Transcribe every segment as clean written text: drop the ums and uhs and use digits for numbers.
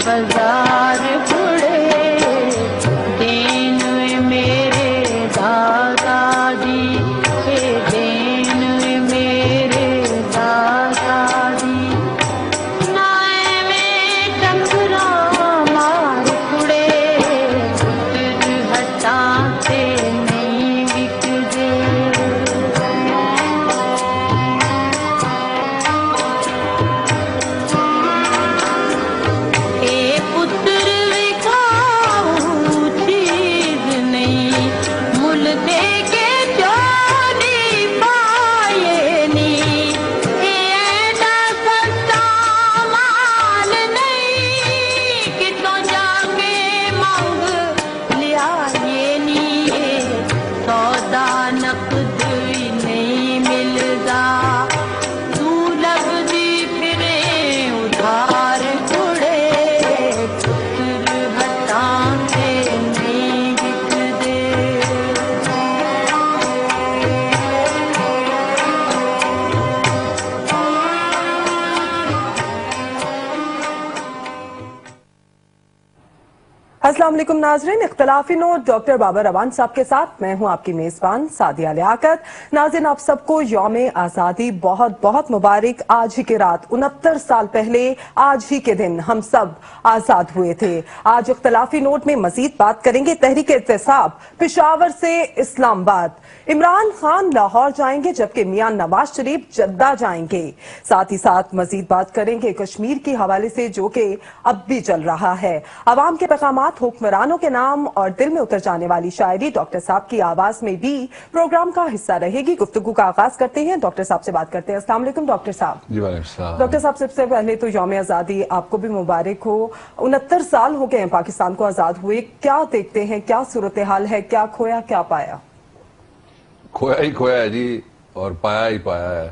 بازار پڑے دین میرے دادا دی دین میرے دادا دی نائے میں ٹکرا مار پڑے پتر ہٹاں سے نہیں وکدے السلام علیکم ناظرین، اختلافی نوٹ ڈاکٹر بابر روان صاحب کے ساتھ میں ہوں آپ کی میزبان سعدیہ لیاقت۔ ناظرین، آپ سب کو یوم آزادی بہت بہت مبارک۔ آج ہی کے رات 69 سال پہلے آج ہی کے دن ہم سب آزاد ہوئے تھے۔ آج اختلافی نوٹ میں مزید بات کریں گے تحریک اعتصاب پشاور سے اسلام آباد، عمران خان لاہور جائیں گے جبکہ میاں نواز شریف جدہ جائیں گے۔ ساتھ ہی ساتھ مزید بات کریں گے کشمیر کے حوالے سے جو کہ اب بھی چل رہا ہے، عوام کے پیغامات، حکمرانوں کے نام اور دل میں اتر جانے والی شاعری ڈاکٹر صاحب کی آواز میں بھی پروگرام کا حصہ رہے گی۔ گفتگو کا آغاز کرتے ہیں، ڈاکٹر صاحب سے بات کرتے ہیں۔ السلام علیکم ڈاکٹر صاحب۔ جی وعلیکم السلام۔ ڈاکٹر صاحب، سب سے پہلے تو یوم آزادی آپ کو بھی مبارک ہو۔ 69 سال ہو گئے ہیں پاکستان کو آزاد ہوئے، کیا دیکھتے ہیں، کیا صورتحال ہے، کیا کھویا کیا پایا؟ کھویا ہی کھویا ہے جی، اور پایا ہی پایا ہے۔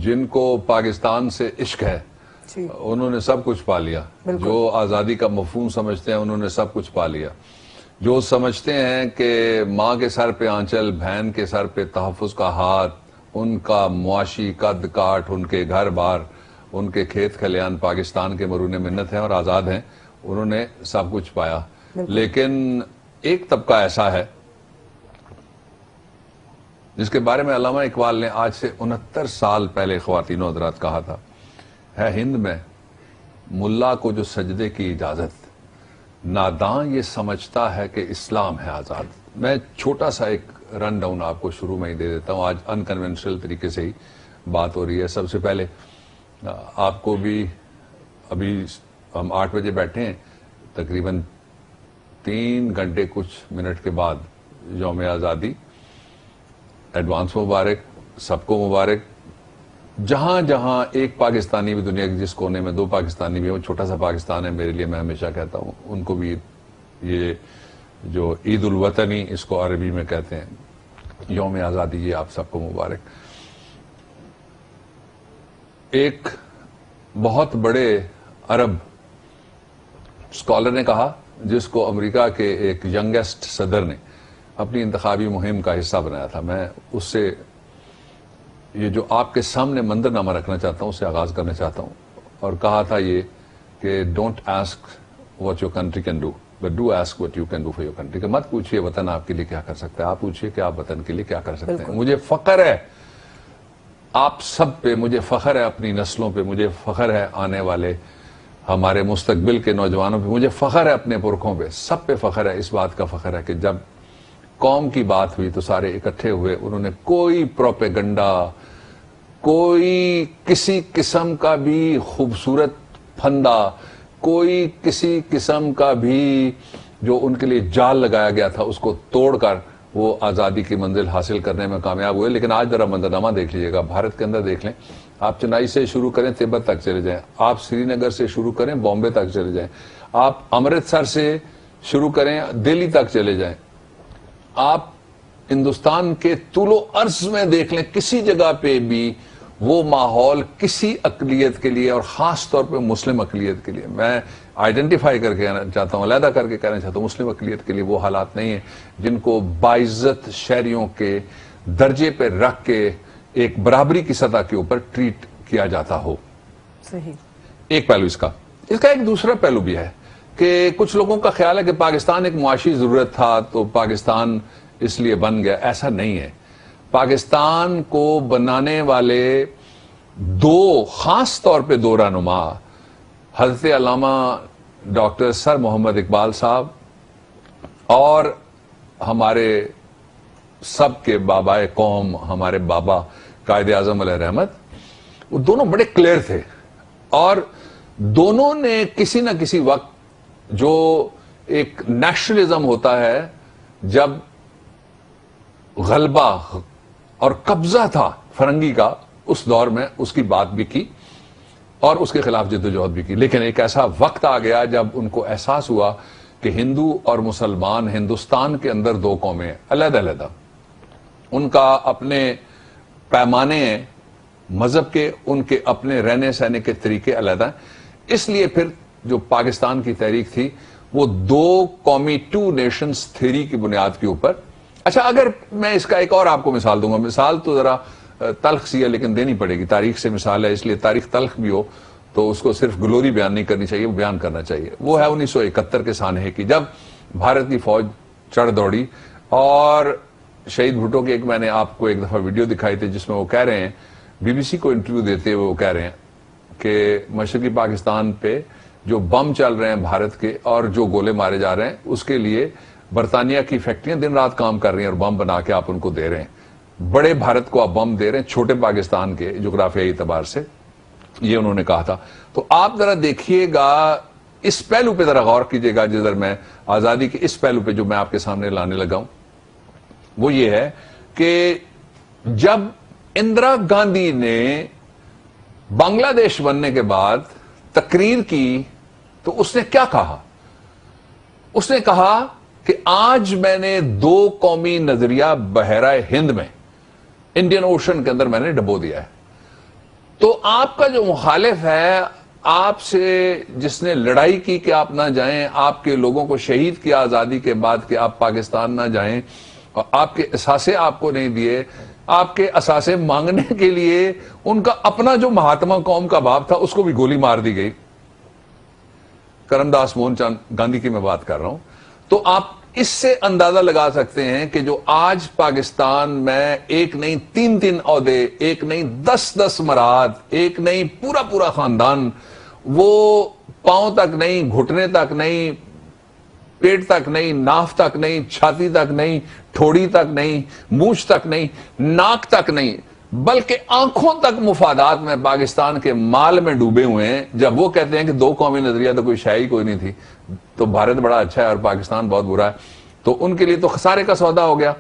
جن کو پاکستان سے عشق ہے انہوں نے سب کچھ پا لیا، جو آزادی کا مفہوم سمجھتے ہیں انہوں نے سب کچھ پا لیا۔ جو سمجھتے ہیں کہ ماں کے سر پہ آنچل، بہن کے سر پہ تحفظ کا ہاتھ، ان کا معاشی قد کاٹ، ان کے گھر بار، ان کے کھیت کھلیان پاکستان کے مرہون منت ہیں اور آزاد ہیں، انہوں نے سب کچھ پایا۔ لیکن ایک طبقہ ایسا ہے جس کے بارے میں علامہ اقبال نے آج سے 69 سال پہلے خواتین و حضرات کہا تھا، ہے ہند میں ملا کو جو سجدے کی اجازت، ناداں یہ سمجھتا ہے کہ اسلام ہے آزاد۔ میں چھوٹا سا ایک رن ڈاؤن آپ کو شروع میں ہی دے دیتا ہوں، آج انکنونشنل طریقے سے ہی بات ہو رہی ہے۔ سب سے پہلے آپ کو بھی، ابھی ہم 8 بجے بیٹھے ہیں، تقریباً 3 گھنٹے کچھ منٹ کے بعد یوم آزادی، ایڈوانس مبارک، سب کو مبارک۔ جہاں جہاں ایک پاکستانی بھی، دنیا کے جس کونے میں 2 پاکستانی بھی ہیں، وہ چھوٹا سا پاکستان ہے میرے لیے، میں ہمیشہ کہتا ہوں ان کو بھی یہ جو عید الوطنی اس کو عربی میں کہتے ہیں، یوم آزادی، یہ آپ سب کو مبارک۔ ایک بہت بڑے عرب اسکالر نے کہا، جس کو امریکہ کے ایک ینگسٹ صدر نے اپنی انتخابی مہم کا حصہ بنایا تھا، میں اس سے یہ جو آپ کے سامنے منظرنامہ رکھنا چاہتا ہوں، اسے آغاز کرنا چاہتا ہوں، اور کہا تھا یہ کہ don't ask what your country can do but do ask what you can do for your country, کہ مت پوچھئے وطن آپ کے لیے کیا کر سکتا ہے، آپ پوچھئے کہ آپ وطن کے لیے کیا کر سکتے ہیں۔ مجھے فخر ہے آپ سب پہ، مجھے فخر ہے اپنی نسلوں پہ، مجھے فخر ہے آنے والے ہمارے مستقبل کے نوجوانوں پہ، مجھے فخر ہے اپنے پرکھوں پہ، سب پہ فخر ہے۔ اس بات کا فخر ہے کہ جب قوم کی بات ہوئی تو سارے اکٹھے ہوئے، انہوں نے کوئی پروپیگنڈا، کوئی کسی قسم کا بھی خوبصورت پھندا، کوئی کسی قسم کا بھی جو ان کے لیے جال لگایا گیا تھا اس کو توڑ کر وہ آزادی کی منزل حاصل کرنے میں کامیاب ہوئے۔ لیکن آج ذرا منظرنامہ دیکھ لیجیے گا، بھارت کے اندر دیکھ لیں، آپ چنائی سے شروع کریں تبت تک چلے جائیں، آپ سری نگر سے شروع کریں بامبے تک چلے جائیں، آپ امرتسر سے شروع کریں دہلی تک چلے جائیں، آپ ہندوستان کے طول و عرض میں دیکھ لیں، کسی جگہ پہ بھی وہ ماحول کسی اقلیت کے لیے اور خاص طور پہ مسلم اقلیت کے لیے، میں آئیڈینٹیفائی کر کے کہنا چاہتا ہوں، علیحدہ کر کے کہنا چاہتا ہوں، مسلم اقلیت کے لیے وہ حالات نہیں ہیں جن کو باعزت شہریوں کے درجے پہ رکھ کے ایک برابری کی سطح کے اوپر ٹریٹ کیا جاتا ہو۔ صحیح۔ ایک پہلو اس کا، اس کا ایک دوسرا پہلو بھی ہے کہ کچھ لوگوں کا خیال ہے کہ پاکستان ایک معاشی ضرورت تھا تو پاکستان اس لیے بن گیا. ایسا نہیں ہے. پاکستان کو بنانے والے دو خاص طور پہ دو رہنما حضرت علامہ ڈاکٹر سر محمد اقبال صاحب اور ہمارے سب کے بابائے قوم ہمارے بابا قائد اعظم علیہ رحمت, وہ دونوں بڑے کلیئر تھے اور دونوں نے کسی نہ کسی وقت جو ایک نیشنلزم ہوتا ہے, جب غلبہ اور قبضہ تھا فرنگی کا اس دور میں, اس کی بات بھی کی اور اس کے خلاف جدوجہد بھی کی. لیکن ایک ایسا وقت آ گیا جب ان کو احساس ہوا کہ ہندو اور مسلمان ہندوستان کے اندر دو قومیں ہیں علیحدہ علیحدہ, ان کا اپنے پیمانے ہیں مذہب کے, ان کے اپنے رہنے سہنے کے طریقے علیحدہ ہیں. اس لیے پھر جو پاکستان کی تحریک تھی وہ دو قومی, ٹو نیشنز تھیوری کی بنیاد کے اوپر. اچھا, اگر میں اس کا ایک اور آپ کو مثال دوں گا, مثال تو ذرا تلخ سی ہے لیکن دینی پڑے گی, تاریخ سے مثال ہے اس لیے تاریخ تلخ بھی ہو تو اس کو صرف گلوری بیان نہیں کرنی چاہیے, وہ بیان کرنا چاہیے. وہ ہے 1971 کے سانحے کی, جب بھارت کی فوج چڑھ دوڑی اور شہید بھٹو کی ایک میں نے آپ کو ایک دفعہ ویڈیو دکھائی تھی جس میں وہ کہہ رہے ہیں, بی بی سی کو انٹرویو دیتے ہوئے وہ کہہ رہے ہیں کہ مشرقی پاکستان پہ جو بم چل رہے ہیں بھارت کے اور جو گولے مارے جا رہے ہیں اس کے لیے برطانیہ کی فیکٹریاں دن رات کام کر رہی ہیں اور بم بنا کے آپ ان کو دے رہے ہیں. بڑے بھارت کو آپ بم دے رہے ہیں چھوٹے پاکستان کے جغرافیائی اعتبار سے, یہ انہوں نے کہا تھا. تو آپ ذرا دیکھیے گا, اس پہلو پہ ذرا غور کیجئے گا جدھر میں آزادی کے اس پہلو پہ جو میں آپ کے سامنے لانے لگا ہوں, وہ یہ ہے کہ جب اندرا گاندھی نے بنگلہ دیش بننے کے بعد تقریر کی تو اس نے کیا کہا؟ اس نے کہا کہ آج میں نے دو قومی نظریہ بحیرہ ہند میں, انڈین اوشن کے اندر میں نے ڈبو دیا ہے. تو آپ کا جو مخالف ہے, آپ سے جس نے لڑائی کی کہ آپ نہ جائیں, آپ کے لوگوں کو شہید کیا آزادی کے بعد کہ آپ پاکستان نہ جائیں, اور آپ کے اثاثے آپ کو نہیں دیے, آپ کے اثاثے مانگنے کے لیے ان کا اپنا جو مہاتما قوم کا باپ تھا اس کو بھی گولی مار دی گئی. کرم داس موہن چاند گاندھی کی میں بات کر رہا ہوں. تو آپ اس سے اندازہ لگا سکتے ہیں کہ جو آج پاکستان میں ایک نہیں 3 عہدے, ایک نہیں 10 مراد, ایک نہیں پورا خاندان, وہ پاؤں تک نہیں, گھٹنے تک نہیں, پیٹ تک نہیں, ناف تک نہیں, چھاتی تک نہیں, ٹھوڑی تک نہیں, مونچھ تک نہیں, ناک تک نہیں, بلکہ آنکھوں تک مفادات میں پاکستان کے مال میں ڈوبے ہوئے ہیں. جب وہ کہتے ہیں کہ دو قومی نظریہ تو کوئی شے کوئی نہیں تھی, تو بھارت بڑا اچھا ہے اور پاکستان بہت برا ہے, تو ان کے لیے تو خسارے کا سودا ہو گیا.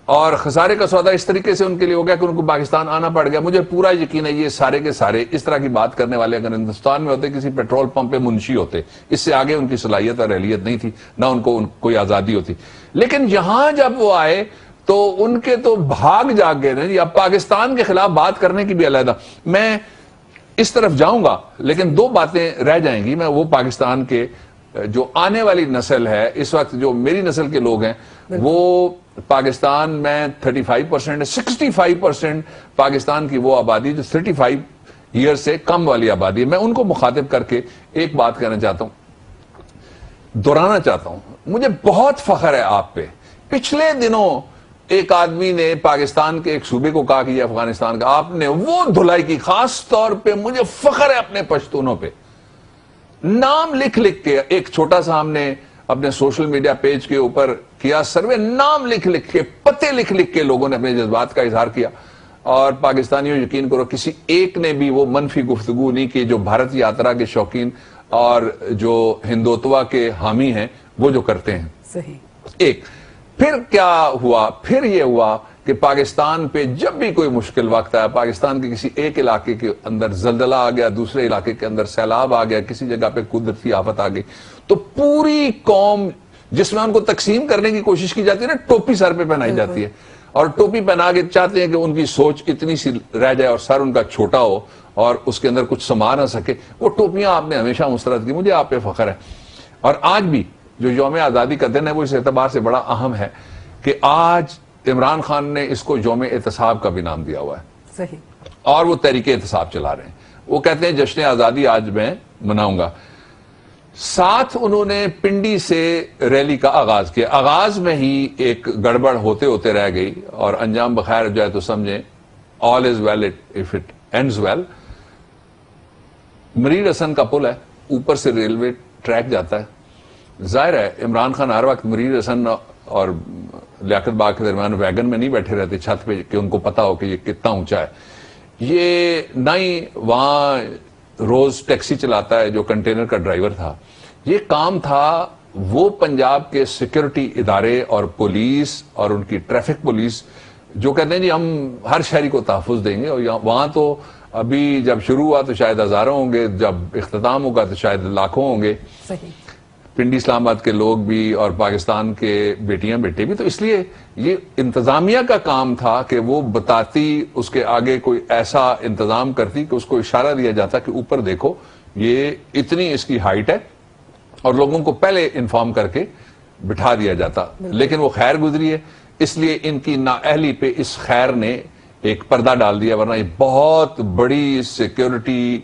اور خسارے کا سودا اس طریقے سے ان کے لیے ہو گیا کہ ان کو پاکستان آنا پڑ گیا. مجھے پورا یقین ہے یہ سارے کے سارے اس طرح کی بات کرنے والے اگر ہندوستان میں ہوتے, کسی پیٹرول پمپ پہ منشی ہوتے, اس سے آگے ان کی صلاحیت اور اہلیت نہیں تھی, نہ ان کو کوئی آزادی ہوتی. لیکن یہاں جب وہ آئے تو ان کے تو بھاگ جاگ گئے, یا پاکستان کے خلاف بات کرنے کی بھی علیحدہ. میں اس طرف جاؤں گا لیکن دو باتیں رہ جائیں گی. میں وہ پاکستان کے جو آنے والی نسل ہے, اس وقت جو میری نسل کے لوگ ہیں, وہ پاکستان میں 35% 65% پاکستان کی وہ آبادی جو 35 ایئر سے کم والی آبادی ہے. میں ان کو مخاطب کر کے ایک بات کہنا چاہتا ہوں, دہرانا چاہتا ہوں. مجھے بہت فخر ہے آپ پہ. پچھلے دنوں ایک آدمی نے پاکستان کے ایک صوبے کو کہا کہ یہ افغانستان کا, آپ نے وہ دھلائی کی. خاص طور پہ مجھے فخر ہے اپنے پشتونوں پہ. نام لکھ کے, ایک چھوٹا سا ہم نے اپنے سوشل میڈیا پیج کے اوپر کیا سروے, نام لکھ کے, پتے لکھ کے لوگوں نے اپنے جذبات کا اظہار کیا. اور پاکستانیوں یقین کرو کسی ایک نے بھی وہ منفی گفتگو نہیں کی جو بھارت یاترا کے شوقین اور جو ہندوتوا کے حامی ہیں وہ جو کرتے ہیں. صحیح. ایک پھر کیا ہوا؟ پھر یہ ہوا کہ پاکستان پہ جب بھی کوئی مشکل وقت آیا, پاکستان کے کسی ایک علاقے کے اندر زلزلہ آ گیا, دوسرے علاقے کے اندر سیلاب آ گیا, کسی جگہ پہ قدرتی آفت آ گئی, تو پوری قوم جس میں ان کو تقسیم کرنے کی کوشش کی جاتی ہے نا, ٹوپی سر پہ پہنائی جاتی ہے, اور ٹوپی پہنا کے چاہتے ہیں کہ ان کی سوچ اتنی سی رہ جائے اور سر ان کا چھوٹا ہو اور اس کے اندر کچھ سما نہ سکے. وہ ٹوپیاں آپ نے ہمیشہ مسترد کی. مجھے آپ پہ فخر ہے. اور آج بھی جو یوم آزادی کا دن ہے وہ اس اعتبار سے بڑا اہم ہے کہ آج عمران خان نے اس کو یوم احتساب کا بھی نام دیا ہوا ہے. صحیح. اور وہ تحریک احتساب چلا رہے ہیں. وہ کہتے ہیں جشن آزادی آج میں مناؤں گا. ساتھ انہوں نے پنڈی سے ریلی کا آغاز کیا. آغاز میں ہی ایک گڑبڑ ہوتے ہوتے رہ گئی اور انجام بخیر جائے تو سمجھیں all is well if it ends well. مریر حسن کا پل ہے, اوپر سے ریلوے ٹریک جاتا ہے. ظاہر ہے عمران خان ہر وقت مریر حسن اور لیاقت باغ کے درمیان ویگن میں نہیں بیٹھے رہتے چھت پہ کہ ان کو پتا ہو کہ یہ کتنا اونچا ہے. یہ نہ ہی وہاں روز ٹیکسی چلاتا ہے جو کنٹینر کا ڈرائیور تھا. یہ کام تھا وہ پنجاب کے سیکورٹی ادارے اور پولیس اور ان کی ٹریفک پولیس جو کہتے ہیں جی ہم ہر شہری کو تحفظ دیں گے, اور وہاں تو ابھی جب شروع ہوا تو شاید ہزاروں ہوں گے, جب اختتام ہوگا تو شاید لاکھوں ہوں گے. صحیح. پنڈی اسلام آباد کے لوگ بھی اور پاکستان کے بیٹیاں بیٹے بھی. تو اس لیے یہ انتظامیہ کا کام تھا کہ وہ بتاتی, اس کے آگے کوئی ایسا انتظام کرتی کہ اس کو اشارہ دیا جاتا کہ اوپر دیکھو یہ اتنی اس کی ہائٹ ہے, اور لوگوں کو پہلے انفارم کر کے بٹھا دیا جاتا. لیکن وہ خیر گزری ہے, اس لیے ان کی نااہلی پہ اس خیر نے ایک پردہ ڈال دیا, ورنہ یہ بہت بڑی سیکیورٹی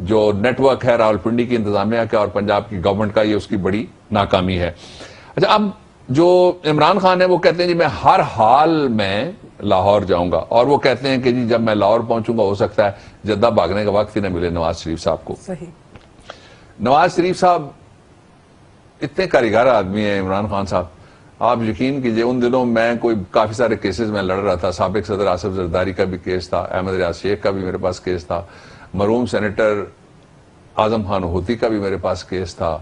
جو نیٹ ورک ہے راولپنڈی کی انتظامیہ کا اور پنجاب کی گورنمنٹ کا, یہ اس کی بڑی ناکامی ہے. اچھا, اب جو عمران خان ہے وہ کہتے ہیں جی میں ہر حال میں لاہور جاؤں گا, اور وہ کہتے ہیں کہ جی جب میں لاہور پہنچوں گا ہو سکتا ہے جدہ بھاگنے کا وقت ہی نہ ملے نواز شریف صاحب کو. صحیح. نواز شریف صاحب اتنے کاریگر آدمی ہیں. عمران خان صاحب آپ یقین کیجئے ان دنوں میں کوئی کافی سارے کیسز میں لڑ رہا تھا. سابق صدر آصف زرداری کا بھی کیس تھا, احمد ریاض شیخ کا بھی میرے پاس کیس تھا, مرحوم سینیٹر اعظم خان ہوتی کا بھی میرے پاس کیس تھا,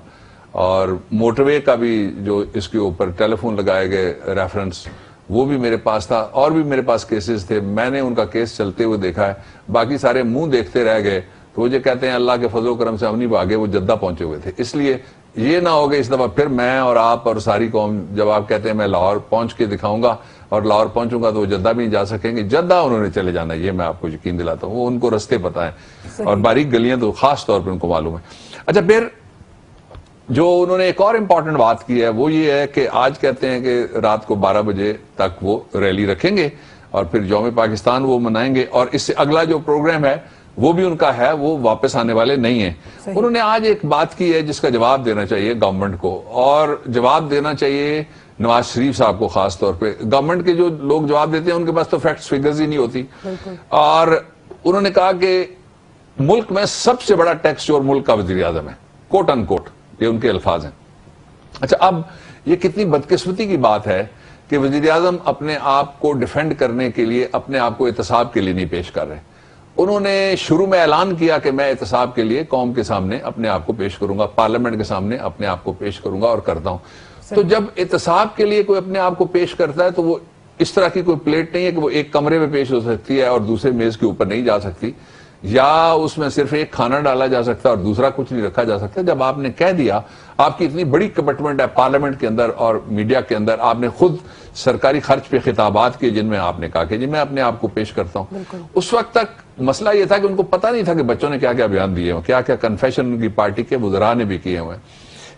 اور موٹر وے کا بھی جو اس کے اوپر ٹیلی فون لگائے گئے ریفرنس وہ بھی میرے پاس تھا, اور بھی میرے پاس کیسز تھے. میں نے ان کا کیس چلتے ہوئے دیکھا ہے. باقی سارے منہ دیکھتے رہ گئے. تو وہ جو کہتے ہیں اللہ کے فضل و کرم سے ہم نہیں بھاگے, وہ جدہ پہنچے ہوئے تھے. اس لیے یہ نہ ہوگا اس دفعہ پھر میں اور آپ اور ساری قوم جب آپ کہتے ہیں میں لاہور پہنچ کے دکھاؤں گا اور لاہور پہنچوں گا تو وہ جدہ بھی نہیں جا سکیں گے. جدہ انہوں نے چلے جانا, یہ میں آپ کو یقین دلاتا ہوں. وہ ان کو رستے پتہ ہیں اور باریک گلیاں تو خاص طور پہ ان کو معلوم ہے. اچھا, پھر جو انہوں نے ایک اور امپورٹنٹ بات کی ہے وہ یہ ہے کہ آج کہتے ہیں کہ رات کو 12 بجے تک وہ ریلی رکھیں گے اور پھر یوم پاکستان وہ منائیں گے, اور اس سے اگلا جو پروگرام ہے وہ بھی ان کا ہے, وہ واپس آنے والے نہیں ہیں. انہوں نے آج ایک بات کی ہے جس کا جواب دینا چاہیے گورنمنٹ کو, اور جواب دینا چاہیے نواز شریف صاحب کو خاص طور پہ. گورنمنٹ کے جو لوگ جواب دیتے ہیں ان کے پاس تو فیکٹس فگرز ہی نہیں ہوتی. اور انہوں نے کہا کہ ملک میں سب سے بڑا ٹیکس چور ملک کا وزیر اعظم ہے, کوٹ ان کوٹ, یہ ان کے الفاظ ہیں. اچھا, اب یہ کتنی بدقسمتی کی بات ہے کہ وزیر اعظم اپنے آپ کو ڈیفینڈ کرنے کے لیے اپنے آپ کو احتساب کے لیے نہیں پیش کر رہے. انہوں نے شروع میں اعلان کیا کہ میں احتساب کے لیے قوم کے سامنے اپنے آپ کو پیش کروں گا, پارلیمنٹ کے سامنے اپنے آپ کو پیش کروں گا, اور کرتا ہوں. تو جب احتساب کے لیے کوئی اپنے آپ کو پیش کرتا ہے تو وہ اس طرح کی کوئی پلیٹ نہیں ہے کہ وہ ایک کمرے میں پیش ہو سکتی ہے اور دوسرے میز کے اوپر نہیں جا سکتی, یا اس میں صرف ایک کھانا ڈالا جا سکتا اور دوسرا کچھ نہیں رکھا جا سکتا. جب آپ نے کہہ دیا, آپ کی اتنی بڑی کمٹمنٹ ہے پارلیمنٹ کے اندر اور میڈیا کے اندر, آپ نے خود سرکاری خرچ پہ خطابات کیے جن میں آپ نے کہا کہ جی میں اپنے آپ کو پیش کرتا ہوں. اس وقت تک مسئلہ یہ تھا کہ ان کو پتہ نہیں تھا کہ بچوں نے کیا کیا بیان دیے ہیں, کیا کیا کنفیشن ان کی پارٹی کے وزراء نے بھی کیے ہوئے.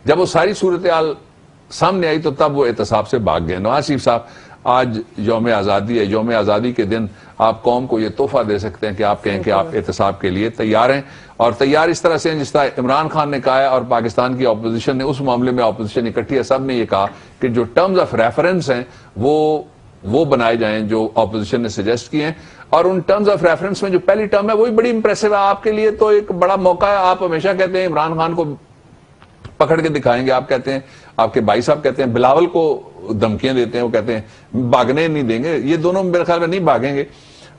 جب وہ ساری صورتحال سامنے آئی تو تب وہ احتساب سے بھاگ گئے. نواز شریف صاحب آج یوم آزادی ہے, یوم آزادی کے دن آپ قوم کو یہ تحفہ دے سکتے ہیں کہ آپ کہیں کہ آپ احتساب کے لیے تیار ہیں, اور تیار اس طرح سے ہیں جس طرح عمران خان نے کہا ہے اور پاکستان کی اپوزیشن نے, اس معاملے میں اپوزیشن اکٹھی ہے, سب نے یہ کہا کہ جو ٹرمز آف ریفرنس ہیں وہ بنائے جائیں جو اپوزیشن نے سجیسٹ کیے ہیں. اور ان ٹرمز آف ریفرنس میں جو پہلی ٹرم ہے وہی بڑی امپریسو ہے آپ کے لیے, تو ایک بڑا موقع ہے. آپ ہمیشہ کہتے ہیں عمران خان کو پکڑ کے دکھائیں گے, آپ کہتے ہیں, آپ کے بھائی صاحب کہتے ہیں بلاول کو دھمکیاں دیتے ہیں, وہ کہتے ہیں بھاگنے نہیں دیں گے. یہ دونوں میرے خیال میں نہیں بھاگیں گے,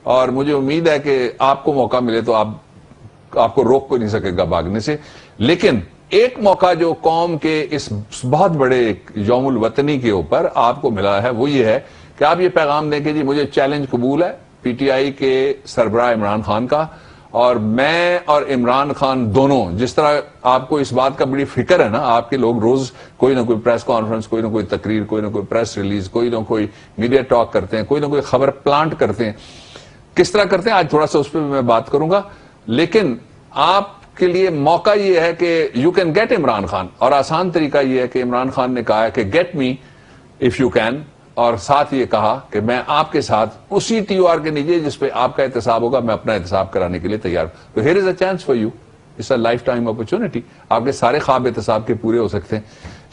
اور مجھے امید ہے کہ آپ کو موقع ملے تو آپ کو روک کوئی نہیں سکے گا بھاگنے سے. لیکن ایک موقع جو قوم کے اس بہت بڑے یوم الوطنی کے اوپر آپ کو ملا ہے وہ یہ ہے کہ آپ یہ پیغام دیں کہ جی مجھے چیلنج قبول ہے پی ٹی آئی کے سربراہ عمران خان کا, اور میں اور عمران خان دونوں, جس طرح آپ کو اس بات کا بڑی فکر ہے نا, آپ کے لوگ روز کوئی نہ کوئی پریس کانفرنس, کوئی نہ کوئی تقریر, کوئی نہ کوئی پریس ریلیز, کوئی نہ کوئی میڈیا ٹاک کرتے ہیں, کوئی نہ کوئی خبر پلانٹ کرتے ہیں. کس طرح کرتے ہیں آج تھوڑا سا اس پہ میں بات کروں گا. لیکن آپ کے لیے موقع یہ ہے کہ you can get Imran Khan, اور آسان طریقہ یہ ہے کہ عمران خان نے کہا ہے کہ get me if you can, اور ساتھ یہ کہا کہ میں آپ کے ساتھ اسی ٹی او آر کے نیچے جس پہ آپ کا احتساب ہوگا میں اپنا احتساب کرانے کے لیے تیار ہوں. تو here is a chance for you it's a lifetime opportunity. آپ کے سارے خواب احتساب کے پورے ہو سکتے ہیں.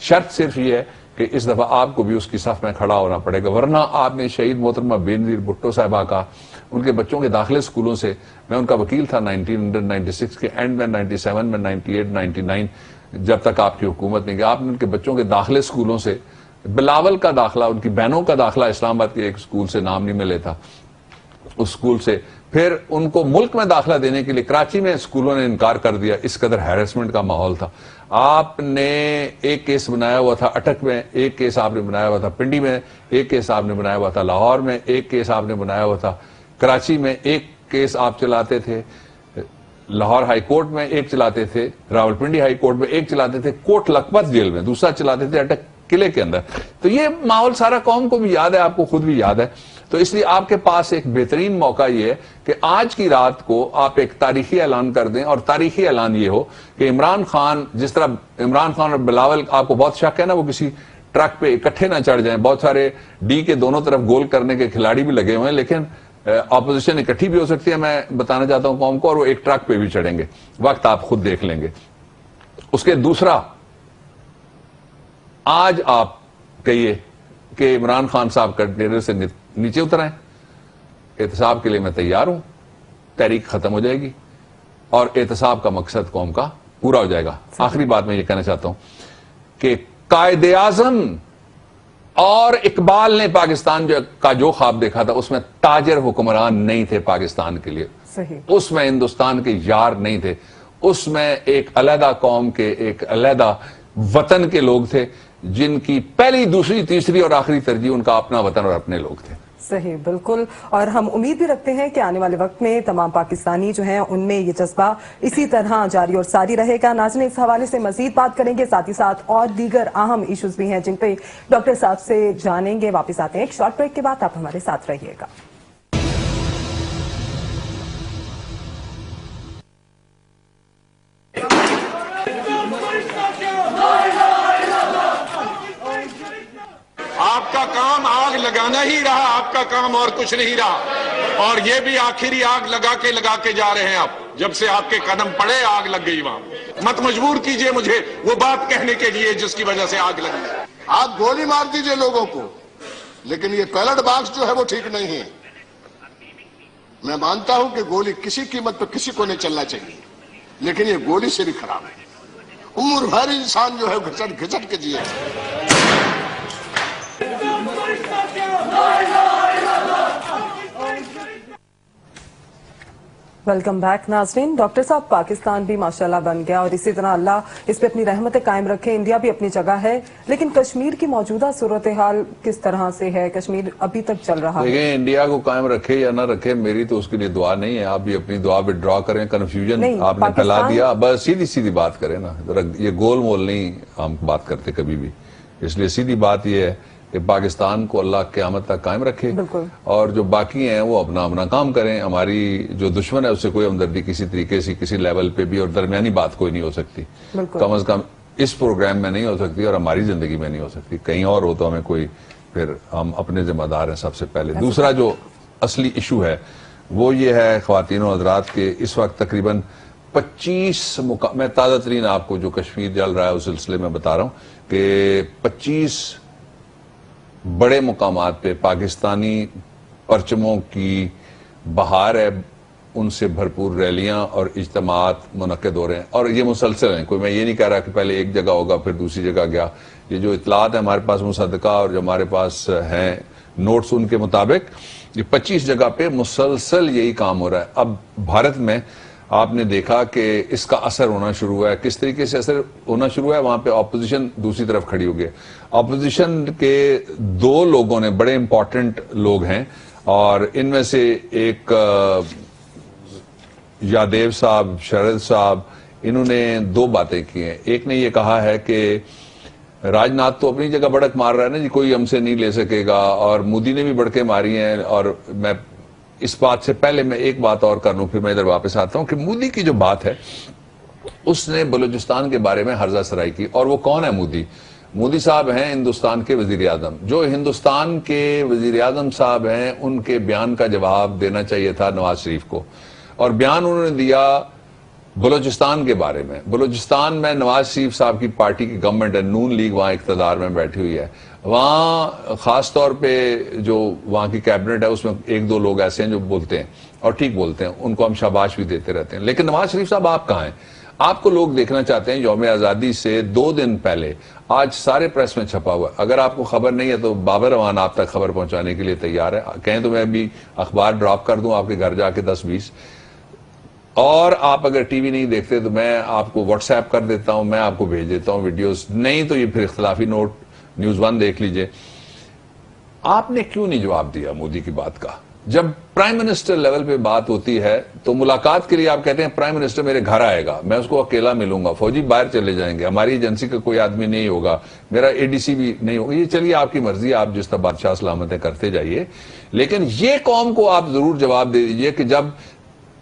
شرط صرف یہ ہے کہ اس دفعہ آپ کو بھی اس کی صف میں کھڑا ہونا پڑے گا, ورنہ آپ نے شہید محترمہ بے نظیر بھٹو صاحبہ کا ان کے بچوں کے داخلے اسکولوں سے, میں ان کا وکیل تھا 1996 کے اینڈ میں, 97 میں, 98, 99 جب تک آپ کی حکومت نہیں گئی, آپ نے ان کے بچوں کے داخلے اسکولوں سے, بلاول کا داخلہ, ان کی بہنوں کا داخلہ اسلام آباد کے ایک اسکول سے, نام نہیں میں لیتا, اس اسکول سے, پھر ان کو ملک میں داخلہ دینے کے لیے کراچی میں اسکولوں نے انکار کر دیا, اس قدر ہیرسمنٹ کا ماحول تھا. آپ نے ایک کیس بنایا ہوا تھا اٹک میں, ایک کیس آپ نے بنایا ہوا تھا پنڈی میں, ایک کیس آپ نے بنایا ہوا تھا لاہور میں, ایک کیس آپ نے بنایا ہوا تھا کراچی میں, ایک کیس آپ چلاتے تھے لاہور ہائی کورٹ میں, ایک چلاتے تھے راولپنڈی ہائی کورٹ میں, ایک چلاتے تھے کوٹ لکھپت جیل میں, دوسرا چلاتے تھے اٹک قلعے کے اندر. تو یہ ماحول سارا قوم کو بھی یاد ہے, آپ کو خود بھی یاد ہے. تو اس لیے آپ کے پاس ایک بہترین موقع یہ ہے کہ آج کی رات کو آپ ایک تاریخی اعلان کر دیں, اور تاریخی اعلان یہ ہو کہ عمران خان, جس طرح عمران خان اور بلاول, آپ کو بہت شک ہے نا وہ کسی ٹرک پہ اکٹھے نہ چڑھ جائیں, بہت سارے ڈی کے دونوں طرف گول کرنے کے کھلاڑی بھی لگے ہوئے ہیں, لیکن اپوزیشن اکٹھی بھی ہو سکتی ہے, میں بتانا چاہتا ہوں قوم کو, اور وہ ایک ٹرک پہ بھی چڑھیں گے, وقت آپ خود دیکھ لیں گے. اس کے دوسرا, آج آپ کہیے کہ عمران خان صاحب کا ڈیرے سے نیچے اترائیں, احتساب کے لیے میں تیار ہوں, تحریک ختم ہو جائے گی اور احتساب کا مقصد قوم کا پورا ہو جائے گا. آخری بات میں یہ کہنا چاہتا ہوں کہ قائد اعظم اور اقبال نے پاکستان کا جو خواب دیکھا تھا, اس میں تاجر حکمران نہیں تھے پاکستان کے لیے, اس میں ہندوستان کے یار نہیں تھے, اس میں ایک علیحدہ قوم کے, ایک علیحدہ وطن کے لوگ تھے, جن کی پہلی, دوسری, تیسری اور آخری ترجیح ان کا اپنا وطن اور اپنے لوگ تھے. صحیح, بالکل. اور ہم امید بھی رکھتے ہیں کہ آنے والے وقت میں تمام پاکستانی جو ہیں ان میں یہ جذبہ اسی طرح جاری اور ساری رہے گا. ناظرین, اس حوالے سے مزید بات کریں گے, ساتھ ہی ساتھ اور دیگر اہم ایشوز بھی ہیں جن پہ ڈاکٹر صاحب سے جانیں گے. واپس آتے ہیں ایک شارٹ بریک کے بعد, آپ ہمارے ساتھ رہیے گا. آپ کا کام آگ لگانا ہی رہا, آپ کا کام اور کچھ نہیں رہا, اور یہ بھی آخری آگ لگا کے جا رہے ہیں آپ. جب سے آپ کے قدم پڑے آگ لگ گئی وہاں. مت مجبور کیجئے مجھے وہ بات کہنے کے لیے جس کی وجہ سے آگ لگی. آپ گولی مار دیجئے لوگوں کو, لیکن یہ بیلٹ باکس جو ہے وہ ٹھیک نہیں ہے. میں مانتا ہوں کہ گولی کسی قیمت پہ کسی کو نہیں چلنا چاہیے, لیکن یہ گولی سے بھی خراب ہے. عمر بھر انسان جو ہے گھسٹ گھسٹ کے جیے. Welcome back. ناظرین, ڈاکٹر صاحب, پاکستان بھی ماشاءاللہ بن گیا اور اسی طرح اللہ اس پہ اپنی رحمتیں قائم رکھے. انڈیا بھی اپنی جگہ ہے, لیکن کشمیر کی موجودہ صورتحال کس طرح سے ہے؟ کشمیر ابھی تک چل رہا ہے. دیکھیں, انڈیا کو قائم رکھے یا نہ رکھے, میری تو اس کے لیے دعا نہیں ہے. آپ بھی اپنی دعا وڈرا کریں, کنفیوژن آپ نے پھیلا دیا. بس سیدھی سیدھی بات کریں نا, یہ گول مول نہیں ہم بات کرتے کبھی بھی. اس لیے سیدھی بات یہ ہے کہ پاکستان کو اللہ قیامت تک قائم رکھے, اور جو باقی ہیں وہ اپنا اپنا کام کریں. ہماری جو دشمن ہے اس سے کوئی ہمدردی کسی طریقے سے کسی لیول پہ بھی, اور درمیانی بات کوئی نہیں ہو سکتی, کم از کم اس پروگرام میں نہیں ہو سکتی, اور ہماری زندگی میں نہیں ہو سکتی. کہیں اور ہو تو ہمیں کوئی, پھر ہم اپنے ذمہ دار ہیں سب سے پہلے. دوسرا جو اصلی ایشو ہے وہ یہ ہے خواتین و حضرات کے اس وقت تقریباً 25 میں تازہ ترین آپ کو جو کشمیر جل رہا ہے اس سلسلے میں بتا رہا ہوں کہ 25 بڑے مقامات پہ پاکستانی پرچموں کی بہار ہے, ان سے بھرپور ریلیاں اور اجتماعات منعقد ہو رہے ہیں, اور یہ مسلسل ہیں. کوئی میں یہ نہیں کہہ رہا کہ پہلے ایک جگہ ہوگا پھر دوسری جگہ گیا. یہ جو اطلاعات ہیں ہمارے پاس مصدقہ اور جو ہمارے پاس ہیں نوٹس, ان کے مطابق یہ 25 جگہ پہ مسلسل یہی کام ہو رہا ہے. اب بھارت میں آپ نے دیکھا کہ اس کا اثر ہونا شروع ہوا ہے. کس طریقے سے اثر ہونا شروع ہے؟ وہاں پہ اپوزیشن دوسری طرف کھڑی ہو گئی. اپوزیشن کے 2 لوگوں نے, بڑے امپورٹنٹ لوگ ہیں, اور ان میں سے ایک یادیو صاحب, شرد صاحب, انہوں نے 2 باتیں کی ہیں. ایک نے یہ کہا ہے کہ راج ناتھ تو اپنی جگہ بڑک مار رہا ہے نا جی, کوئی ہم سے نہیں لے سکے گا, اور مودی نے بھی بڑکیں ماری ہیں. اور میں اس بات سے پہلے میں ایک بات اور کر لوں, پھر میں ادھر واپس آتا ہوں کہ مودی کی جو بات ہے اس نے بلوچستان کے بارے میں ہرزہ سرائی کی. اور وہ کون ہے مودی؟ مودی صاحب ہیں ہندوستان کے وزیر اعظم. جو ہندوستان کے وزیر اعظم صاحب ہیں ان کے بیان کا جواب دینا چاہیے تھا نواز شریف کو, اور بیان انہوں نے دیا بلوچستان کے بارے میں، بلوچستان میں نواز شریف صاحب کی پارٹی کی گورنمنٹ ہے، نون لیگ وہاں اقتدار میں بیٹھی ہوئی ہے. وہاں خاص طور پہ جو وہاں کی کیبنٹ ہے اس میں ایک دو لوگ ایسے ہیں جو بولتے ہیں اور ٹھیک بولتے ہیں، ان کو ہم شاباش بھی دیتے رہتے ہیں. لیکن نواز شریف صاحب آپ کہاں ہیں؟ آپ کو لوگ دیکھنا چاہتے ہیں. یوم آزادی سے 2 دن پہلے آج سارے پریس میں چھپا ہوا ہے. اگر آپ کو خبر نہیں ہے تو بابر امان آپ تک خبر پہنچانے کے لیے تیار ہے. کہیں تو میں بھی اخبار ڈراپ کر دوں آپ کے گھر جا کے 10-20. اور آپ اگر ٹی وی نہیں دیکھتے تو میں آپ کو واٹس ایپ کر دیتا ہوں، میں آپ کو بھیج دیتا ہوں ویڈیوز. نہیں تو یہ پھر اختلافی نوٹ نیوز 1 دیکھ لیجئے. آپ نے کیوں نہیں جواب دیا مودی کی بات کا؟ جب پرائم منسٹر لیول پہ بات ہوتی ہے تو ملاقات کے لیے آپ کہتے ہیں پرائم منسٹر میرے گھر آئے گا، میں اس کو اکیلا ملوں گا، فوجی باہر چلے جائیں گے، ہماری ایجنسی کا کوئی آدمی نہیں ہوگا، میرا اے ڈی سی بھی نہیں ہوگا. یہ چلیے آپ کی مرضی، آپ جس طرح بادشاہ سلامتیں کرتے جائیے. لیکن یہ قوم کو آپ ضرور جواب دے دیجئے کہ جب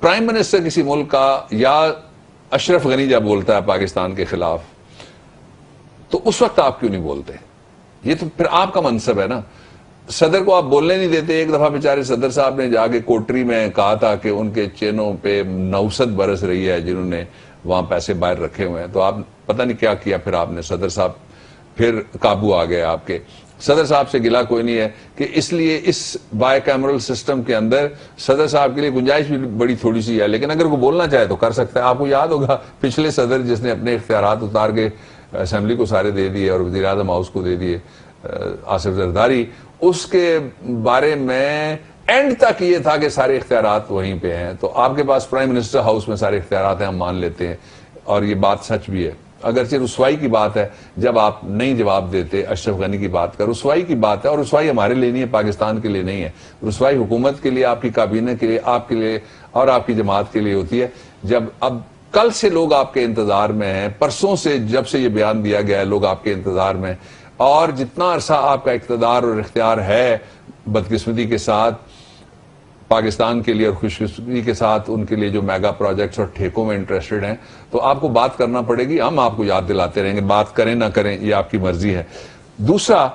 پرائم منسٹر کسی ملک کا یا اشرف غنی جب بولتا ہے پاکستان کے خلاف تو اس وقت آپ کیوں نہیں بولتے؟ یہ تو پھر آپ کا منصب ہے نا. صدر کو آپ بولنے نہیں دیتے. ایک دفعہ بیچارے صدر صاحب نے جا کے کوٹری میں کہا تھا کہ ان کے چینوں پہ نوسط برس رہی ہے جنہوں نے وہاں پیسے باہر رکھے ہوئے ہیں. تو آپ پتہ نہیں کیا کیا پھر آپ نے. صدر صاحب پھر قابو آ گئے آپ کے. صدر صاحب سے گلا کوئی نہیں ہے کہ اس لیے اس بائی کیمرل سسٹم کے اندر صدر صاحب کے لیے گنجائش بھی بڑی تھوڑی سی ہے. لیکن اگر وہ بولنا چاہے تو کر سکتا ہے. آپ کو یاد ہوگا پچھلے صدر جس نے اپنے اختیارات اتار کے اسمبلی کو سارے دے دیے اور وزیر اعظم ہاؤس کو دے دیے، آصف زرداری، اس کے بارے میں اینڈ تک یہ تھا کہ سارے اختیارات وہیں پہ ہیں. تو آپ کے پاس پرائم منسٹر ہاؤس میں سارے اختیارات ہیں، ہم مان لیتے ہیں اور یہ بات سچ بھی ہے. اگرچہ رسوائی کی بات ہے جب آپ نہیں جواب دیتے اشرف غنی کی بات کا. رسوائی کی بات ہے اور رسوائی ہمارے لیے نہیں ہے، پاکستان کے لیے نہیں ہے. رسوائی حکومت کے لیے، آپ کی کابینہ کے لیے، آپ کے لیے اور آپ کی جماعت کے لیے ہوتی ہے. جب اب کل سے لوگ آپ کے انتظار میں ہیں، پرسوں سے جب سے یہ بیان دیا گیا ہے لوگ آپ کے انتظار میں، اور جتنا عرصہ آپ کا اقتدار اور اختیار ہے بدقسمتی کے ساتھ پاکستان کے لیے اور خوش قسمتی کے ساتھ ان کے لیے جو میگا پروجیکٹس اور ٹھیکوں میں انٹرسٹڈ ہیں، تو آپ کو بات کرنا پڑے گی. ہم آپ کو یاد دلاتے رہیں گے، بات کریں نہ کریں یہ آپ کی مرضی ہے. دوسرا،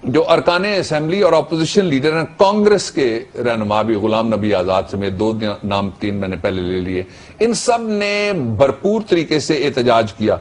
جو ارکان اسمبلی اور اپوزیشن لیڈر ہیں، کانگریس کے رہنما بھی، غلام نبی آزاد سمیت 2 نام 3 میں نے پہلے لے لیے، ان سب نے بھرپور طریقے سے احتجاج کیا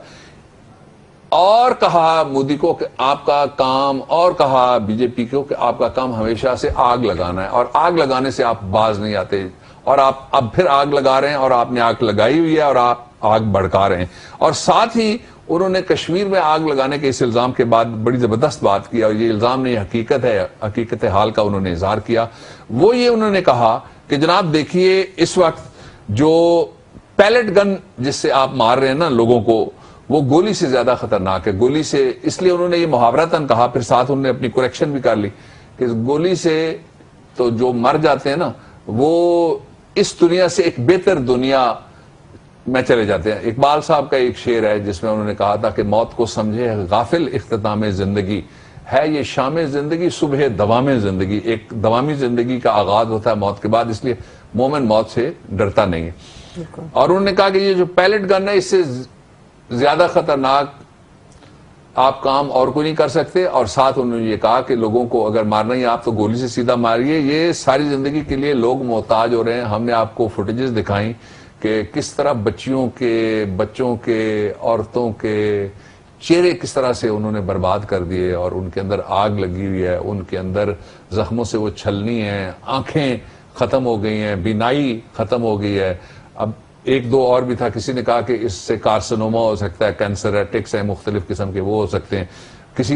اور کہا مودی کو کہ آپ کا کام، اور کہا بی جے پی کو کہ آپ کا کام ہمیشہ سے آگ لگانا ہے اور آگ لگانے سے آپ باز نہیں آتے، اور آپ اب پھر آگ لگا رہے ہیں اور آپ نے آگ لگائی ہوئی ہے اور آپ آگ بھڑکا رہے ہیں. اور ساتھ ہی انہوں نے کشمیر میں آگ لگانے کے اس الزام کے بعد بڑی زبردست بات کیا، اور یہ الزام نہیں حقیقت ہے، حقیقت حال کا انہوں نے اظہار کیا. وہ یہ انہوں نے کہا کہ جناب دیکھیے اس وقت جو پیلٹ گن جس سے آپ مار رہے ہیں نا لوگوں کو، وہ گولی سے زیادہ خطرناک ہے. گولی سے، اس لیے انہوں نے یہ محاورتاً کہا، پھر ساتھ انہوں نے اپنی کریکشن بھی کر لی کہ گولی سے تو جو مر جاتے ہیں نا وہ اس دنیا سے ایک بہتر دنیا میں چلے جاتے ہیں. اقبال صاحب کا ایک شعر ہے جس میں انہوں نے کہا تھا کہ موت کو سمجھے غافل اختتام زندگی ہے یہ شام زندگی صبح دوام زندگی. ایک دوامی زندگی کا آغاز ہوتا ہے موت کے بعد، اس لیے مومن موت سے ڈرتا نہیں ہے. اور انہوں نے کہا کہ یہ جو پیلٹ گن ہے اس سے زیادہ خطرناک آپ کام اور کوئی نہیں کر سکتے. اور ساتھ انہوں نے یہ کہا کہ لوگوں کو اگر مارنا ہی آپ تو گولی سے سیدھا ماریے. یہ ساری زندگی کے لیے لوگ محتاج ہو رہے ہیں. ہم نے آپ کو فوٹیجز دکھائیں کہ کس طرح بچوں کے عورتوں کے چہرے کس طرح سے انہوں نے برباد کر دیے اور ان کے اندر آگ لگی ہوئی ہے، ان کے اندر زخموں سے وہ چھلنی ہیں، آنکھیں ختم ہو گئی ہیں، بینائی ختم ہو گئی ہے. اب 1-2 اور بھی تھا، کسی نے کہا کہ اس سے کارسنوما ہو سکتا ہے، کینسریٹکس ہیں مختلف قسم کے، وہ ہو سکتے ہیں.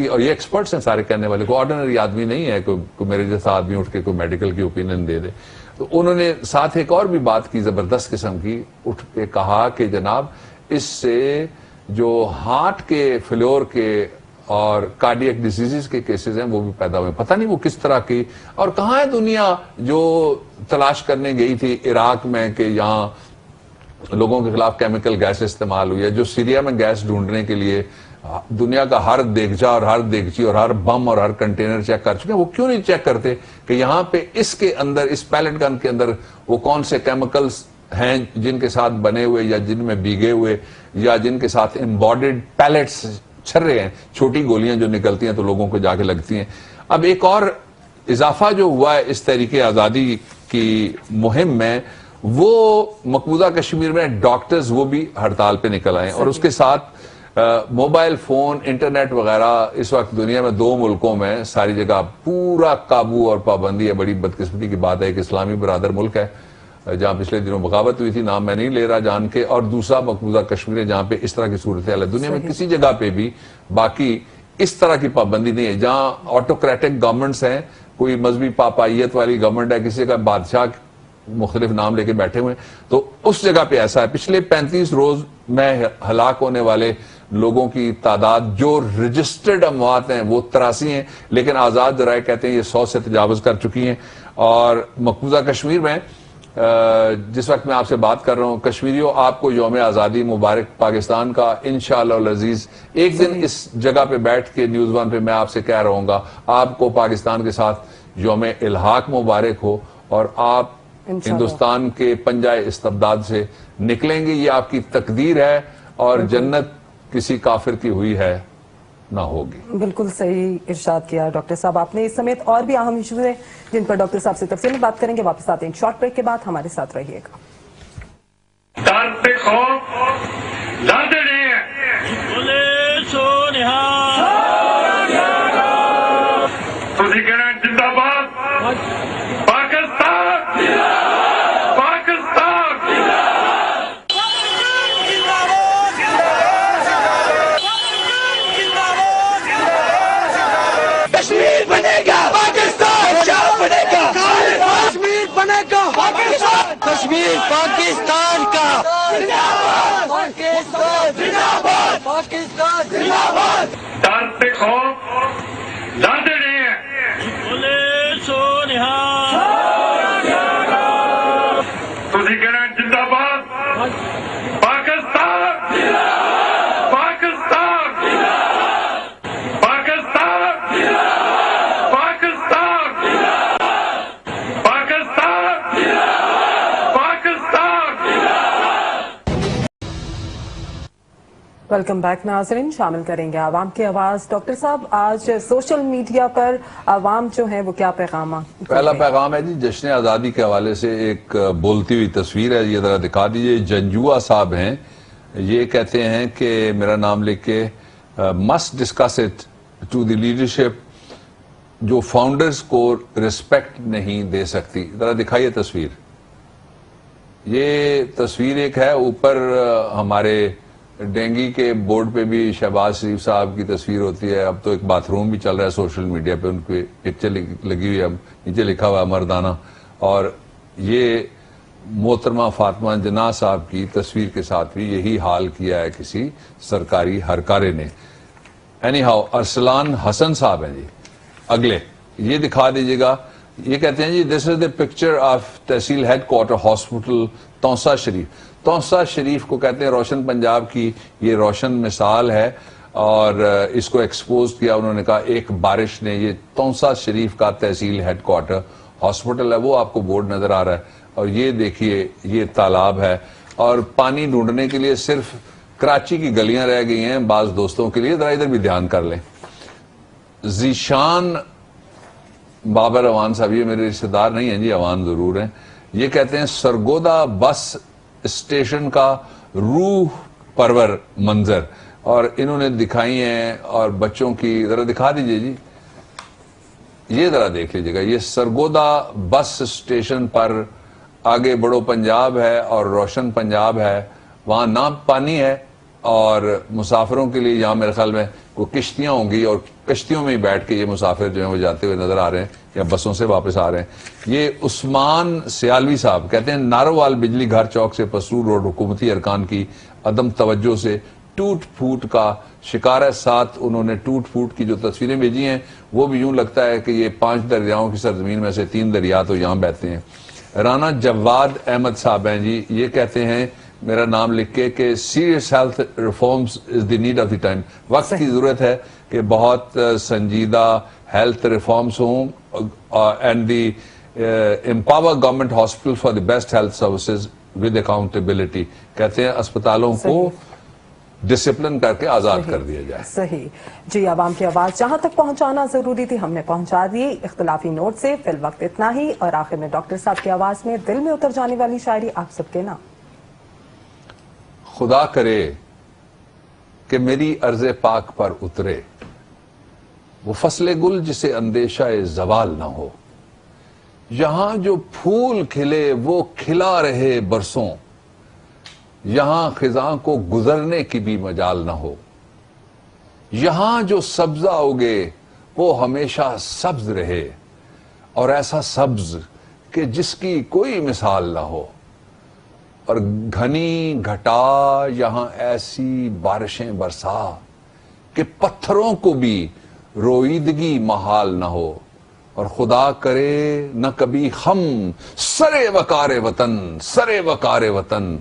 اور یہ ایکسپرٹس ہیں سارے کہنے والے، کوئی آرڈنری آدمی نہیں ہے کوئی میرے جیسا آدمی اٹھ کے کوئی میڈیکل کی اوپینین دے دے. تو انہوں نے ساتھ ایک اور بھی بات کی زبردست قسم کی، اٹھ کے کہا کہ جناب اس سے جو ہارٹ کے فیلور کے اور کارڈیک ڈیزیز کے کیسز ہیں وہ بھی پیدا ہوئے. پتہ نہیں وہ کس طرح کی، اور کہاں ہے دنیا جو تلاش کرنے گئی تھی عراق میں کہ یہاں لوگوں کے خلاف کیمیکل گیس استعمال ہوئی ہے، جو سیریا میں گیس ڈھونڈنے کے لیے دنیا کا ہر دیگچا اور ہر دیگچی اور ہر بم اور ہر کنٹینر چیک کر چکے ہیں. وہ کیوں نہیں چیک کرتے کہ یہاں پہ اس کے اندر، اس پیلٹ گن کے اندر وہ کون سے کیمیکلز ہیں جن کے ساتھ بنے ہوئے یا جن میں بھیگے ہوئے یا جن کے ساتھ امبارڈڈ پیلٹس چھرے ہیں، چھوٹی گولیاں جو نکلتی ہیں تو لوگوں کو جا کے لگتی ہیں. اب ایک اور اضافہ جو ہوا ہے اس تحریک آزادی کی مہم میں، وہ مقبوضہ کشمیر میں ڈاکٹرز وہ بھی ہڑتال پہ نکل آئے اور اس کے ساتھ موبائل فون انٹرنیٹ وغیرہ اس وقت دنیا میں 2 ملکوں میں ساری جگہ پورا قابو اور پابندی ہے. بڑی بدقسمتی کی بات ہے, ایک اسلامی برادر ملک ہے جہاں پچھلے دنوں بغاوت ہوئی تھی, نام میں نہیں لے رہا جان کے, اور دوسرا مقبوضہ کشمیر ہے جہاں پہ اس طرح کی صورتحال ہے. دنیا میں کسی جگہ پہ بھی باقی اس طرح کی پابندی نہیں ہے. جہاں آٹوکریٹک گورنمنٹس ہیں, کوئی مذہبی پاپائیت والی گورنمنٹ ہے, کسی کا بادشاہ مختلف نام لے کے بیٹھے ہوئے, تو اس جگہ پہ ایسا ہے. پچھلے 35 روز میں ہلاک ہونے والے لوگوں کی تعداد جو رجسٹرڈ اموات ہیں وہ 83 ہیں, لیکن آزاد ذرائع کہتے ہیں یہ 100 سے تجاوز کر چکی ہیں. اور مقبوضہ کشمیر میں جس وقت میں آپ سے بات کر رہا ہوں, کشمیریوں آپ کو یوم آزادی مبارک پاکستان کا انشاءاللہ العزیز. ایک دن اس جگہ پہ بیٹھ کے نیوز 1 پہ میں آپ سے کہہ رہا ہوں گا آپ کو پاکستان کے ساتھ یوم الحاق مبارک ہو اور آپ ہندوستان کے پنجائے استبداد سے نکلیں گے. یہ آپ کی تقدیر ہے اور جنت کسی کافر کی ہوئی ہے نہ ہوگی. بالکل صحیح ارشاد کیا ڈاکٹر صاحب آپ نے. اس سمیت اور بھی اہم ایشوز ہیں جن پر ڈاکٹر صاحب سے تفصیل بات کریں گے. واپس آتے ہیں شارٹ بریک کے بعد, ہمارے ساتھ رہیے گا. کشمیر پاکستان کا پاکستان ڈر پہ خوف زیادہ نہیں ہے. تھی کہنا زندہ باد پاکستان پاکستان پاکستان پاکستان پاکستان. ویلکم بیک ناظرین, شامل کریں گے عوام کی آواز. ڈاکٹر صاحب آج سوشل میڈیا پر عوام جو ہے وہ کیا پیغام؟ پہلا پیغام ہے جی جشن آزادی کے حوالے سے ایک بولتی ہوئی تصویر ہے, یہ ذرا دکھا دیجئے. جنجوا صاحب ہیں, یہ کہتے ہیں کہ میرا نام لکھ کے must discuss it to the leadership جو فاؤنڈرز کو ریسپیکٹ نہیں دے سکتی. ذرا دکھائیے تصویر. یہ تصویر ایک ہے, اوپر ہمارے ڈینگی کے بورڈ پہ بھی شہباز شریف صاحب کی تصویر ہوتی ہے. اب تو ایک باتھ روم بھی چل رہا ہے سوشل میڈیا پہ, ان کی پکچر لگی ہوئی ہے, نیچے لکھا ہوا ہے مردانہ. اور یہ محترمہ فاطمہ جناح صاحب کی تصویر کے ساتھ بھی یہی حال کیا ہے کسی سرکاری ہرکارے نے. اینی ہاؤ, ارسلان حسن صاحب ہیں جی اگلے, یہ دکھا دیجیے گا. یہ کہتے ہیں جی this is the picture of تحصیل head quarter hospital Taunsa Sharif. Taunsa Sharif کو کہتے ہیں روشن پنجاب کی یہ روشن مثال ہے, اور اس کو ایکسپوز کیا انہوں نے کہا ایک بارش نے. یہ تونسا شریف کا تحصیل ہیڈ کوارٹر ہاسپٹل ہے, وہ آپ کو بورڈ نظر آ رہا ہے. اور یہ دیکھیے یہ تالاب ہے, اور پانی ڈھونڈنے کے لیے صرف کراچی کی گلیاں رہ گئی ہیں بعض دوستوں کے لیے. ذرا ادھر بھی دھیان کر لیں. ذیشان بابر اوان صاحب, یہ میرے رشتہ دار نہیں ہیں جی, اوان ضرور ہیں. یہ کہتے ہیں سرگودا بس اسٹیشن کا روح پرور منظر, اور انہوں نے دکھائی ہیں. اور بچوں کی ذرا دکھا دیجئے جی, یہ ذرا دیکھ لیجئے گا. یہ سرگودا بس اسٹیشن پر آگے بڑو پنجاب ہے اور روشن پنجاب ہے, وہاں نہ پانی ہے, اور مسافروں کے لیے یہاں میرے خیال میں کوئی کشتیاں ہوں گی, اور کشتیوں میں ہی بیٹھ کے یہ مسافر جو ہیں وہ جاتے ہوئے نظر آ رہے ہیں یا بسوں سے واپس آ رہے ہیں. یہ عثمان سیالوی صاحب کہتے ہیں ناروال بجلی گھر چوک سے پسرور روڈ حکومتی ارکان کی عدم توجہ سے ٹوٹ پھوٹ کا شکار ہے. ساتھ انہوں نے ٹوٹ پھوٹ کی جو تصویریں بھیجی ہیں وہ بھی یوں لگتا ہے کہ یہ 5 دریاؤں کی سرزمین میں سے 3 دریا تو یہاں بہتے ہیں. رانا جواد احمد صاحب ہیں جی, یہ کہتے ہیں میرا نام لکھ کے کہ serious health reforms is the need of the time. وقت کی ضرورت ہے کہ بہت سنجیدہ ہیلتھ ریفارمز ہوں, and the empower government hospital for the best health services with accountability. کہتے ہیں اسپتالوں کو ڈسپلن کر کے آزاد کر دیا جائے. صحیح جی، عوام کی آواز جہاں تک پہنچانا ضروری تھی ہم نے پہنچا دی. اختلافی نوٹ سے فی الوقت اتنا ہی، اور آخر میں ڈاکٹر صاحب کی آواز میں دل میں اتر جانے والی شاعری آپ سب کے نام. خدا کرے کہ میری عرض پاک پر اترے وہ فصل گل جسے اندیشہ زوال نہ ہو. یہاں جو پھول کھلے وہ کھلا رہے برسوں، یہاں خزاں کو گزرنے کی بھی مجال نہ ہو. یہاں جو سبزہ اگے وہ ہمیشہ سبز رہے، اور ایسا سبز کہ جس کی کوئی مثال نہ ہو. اور گھنی گھٹا یہاں ایسی بارشیں برسا کہ پتھروں کو بھی رویدگی محال نہ ہو. اور خدا کرے نہ کبھی خم سرے وقار وطن، سرے وقار وطن،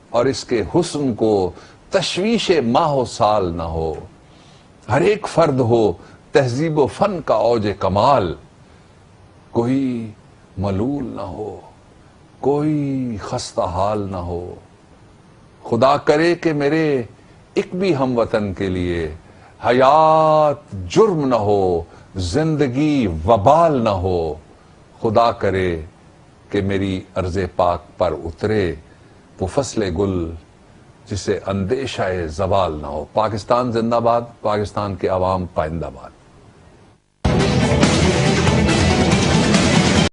اور اس کے حسن کو تشویش ماہ و سال نہ ہو. ہر ایک فرد ہو تہذیب و فن کا اوج کمال، کوئی ملول نہ ہو، کوئی خستہ حال نہ ہو. خدا کرے کہ میرے ایک بھی ہم وطن کے لیے حیات جرم نہ ہو، زندگی وبال نہ ہو. خدا کرے کہ میری عرض پاک پر اترے وہ فصل گل جسے اندیشہ زوال نہ ہو. پاکستان زندہ باد، پاکستان کے عوام پائندہ باد.